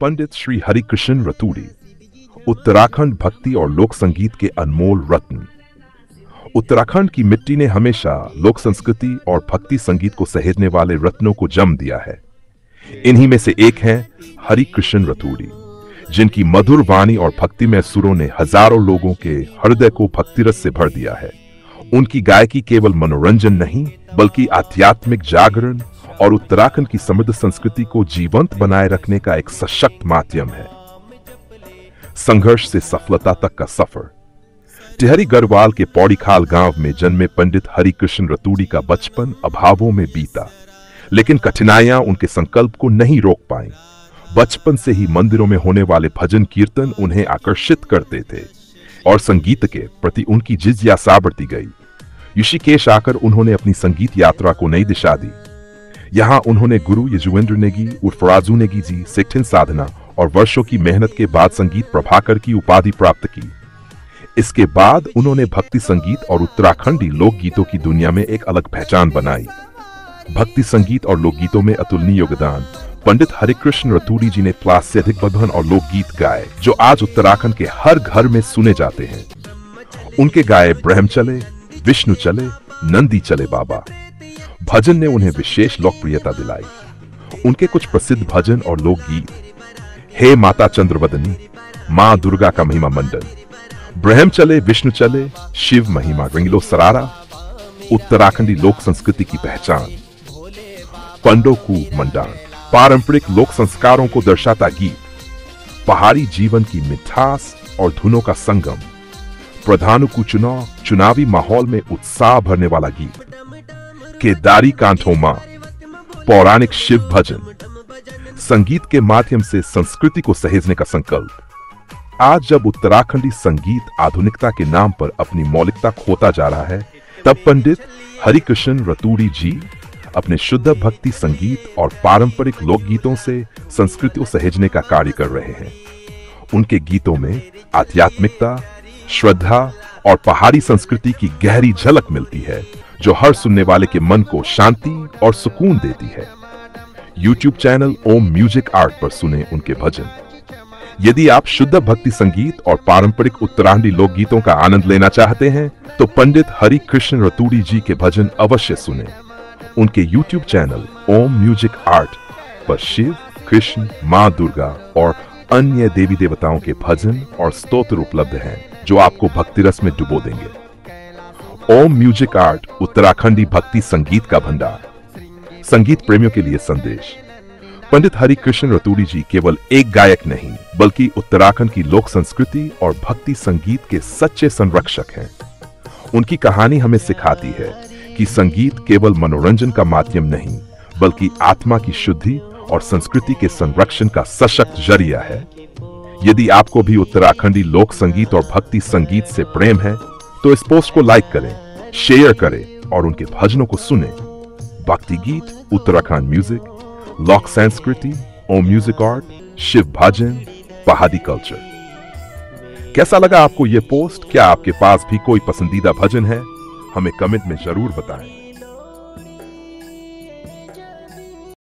पंडित श्री हरिकृष्ण रतूड़ी, उत्तराखंड भक्ति और लोक संगीत के अनमोल रत्न। उत्तराखंड की मिट्टी ने हमेशा लोक संस्कृति और भक्ति संगीत को सहेजने वाले रत्नों को जन्म दिया है। इन्हीं में से एक हैं हरिकृष्ण रतूड़ी, जिनकी मधुर वाणी और भक्तिमय सुरों ने हजारों लोगों के हृदय को भक्तिरस से भर दिया है। उनकी गायकी केवल मनोरंजन नहीं, बल्कि आध्यात्मिक जागरण और उत्तराखंड की समृद्ध संस्कृति को जीवंत बनाए रखने का एक सशक्त माध्यम है। संघर्ष से सफलता तक का सफर। टिहरी गढ़वाल के पौड़ीखाल गांव में जन्मे पंडित हरिकृष्ण रतूड़ी का बचपन अभावों में बीता, लेकिन कठिनाइयां उनके संकल्प को नहीं रोक पाईं। बचपन से ही मंदिरों में होने वाले भजन कीर्तन उन्हें आकर्षित करते थे और संगीत के प्रति उनकी जिज्ञासा बढ़ती गई। ऋषिकेश आकर उन्होंने अपनी संगीत यात्रा को नई दिशा दी। यहाँ उन्होंने गुरु यजुवेंद्र नेगी उर्फ राजू नेगी जी से कठिन साधना और वर्षों की मेहनत के बाद संगीत प्रभाकर की उपाधि प्राप्त की। इसके बाद उन्होंने भक्ति संगीत और उत्तराखंडी लोकगीतों की दुनिया में एक अलग पहचान बनाई। भक्ति संगीत और लोकगीतों में अतुलनीय योगदान। पंडित हरिकृष्ण रतूड़ी जी ने 50 से अधिक भजन और लोकगीत गाए, जो आज उत्तराखंड के हर घर में सुने जाते हैं। उनके गाए ब्रह्म चले, विष्णु चले, नंदी चले बाबा भजन ने उन्हें विशेष लोकप्रियता दिलाई। उनके कुछ प्रसिद्ध भजन और लोकगीत हे माता चंद्रवदनी, मां दुर्गा का महिमा मंडल, ब्रह्म चले, विष्णु चले, शिव महिमा रंगीलो सरारा, उत्तराखंडी लोक संस्कृति की पहचान। पंडोकू मंडान, पारंपरिक लोक संस्कारों को दर्शाता गीत, पहाड़ी जीवन की मिठास और धुनों का संगम। प्रधानकू चुनाव, चुनावी माहौल में उत्साह भरने वाला गीत। केदारी कांठोमा, पौराणिक शिव भजन। संगीत के माध्यम से संस्कृति को सहेजने का संकल्प। आज जब उत्तराखंडी संगीत आधुनिकता के नाम पर अपनी मौलिकता खोता जा रहा है, तब पंडित हरिकृष्ण रतूड़ी जी अपने शुद्ध भक्ति संगीत और पारंपरिक लोकगीतों से संस्कृति को सहेजने का कार्य कर रहे हैं। उनके गीतों में आध्यात्मिकता, श्रद्धा और पहाड़ी संस्कृति की गहरी झलक मिलती है, जो हर सुनने वाले के मन को शांति और सुकून देती है। YouTube चैनल ओम म्यूजिक आर्ट पर सुने उनके भजन। यदि आप शुद्ध भक्ति संगीत और पारंपरिक उत्तराखंडी लोकगीतों का आनंद लेना चाहते हैं, तो पंडित हरिकृष्ण रतूड़ी जी के भजन अवश्य सुने। उनके YouTube चैनल ओम म्यूजिक आर्ट पर शिव, कृष्ण, मां दुर्गा और अन्य देवी देवताओं के भजन और स्तोत्र उपलब्ध हैं, जो आपको भक्ति रस में डुबो देंगे। ओम म्यूजिक आर्ट उत्तराखंडी भक्ति संगीत का भंडार। संगीत प्रेमियों के लिए संदेश। पंडित हरिकृष्ण रतूड़ी जी केवल एक गायक नहीं, बल्कि उत्तराखंड की लोक संस्कृति और भक्ति संगीत के सच्चे संरक्षक हैं। उनकी कहानी हमें सिखाती है कि संगीत केवल मनोरंजन का माध्यम नहीं, बल्कि आत्मा की शुद्धि और संस्कृति के संरक्षण का सशक्त जरिया है। यदि आपको भी उत्तराखंडी लोक संगीत और भक्ति संगीत से प्रेम है, तो इस पोस्ट को लाइक करें, शेयर करें और उनके भजनों को सुनें। भक्ति गीत, उत्तराखंड म्यूजिक, लोक संस्कृति, ओम म्यूजिक आर्ट, शिव भजन, पहाड़ी कल्चर। कैसा लगा आपको ये पोस्ट? क्या आपके पास भी कोई पसंदीदा भजन है? हमें कमेंट में जरूर बताएं।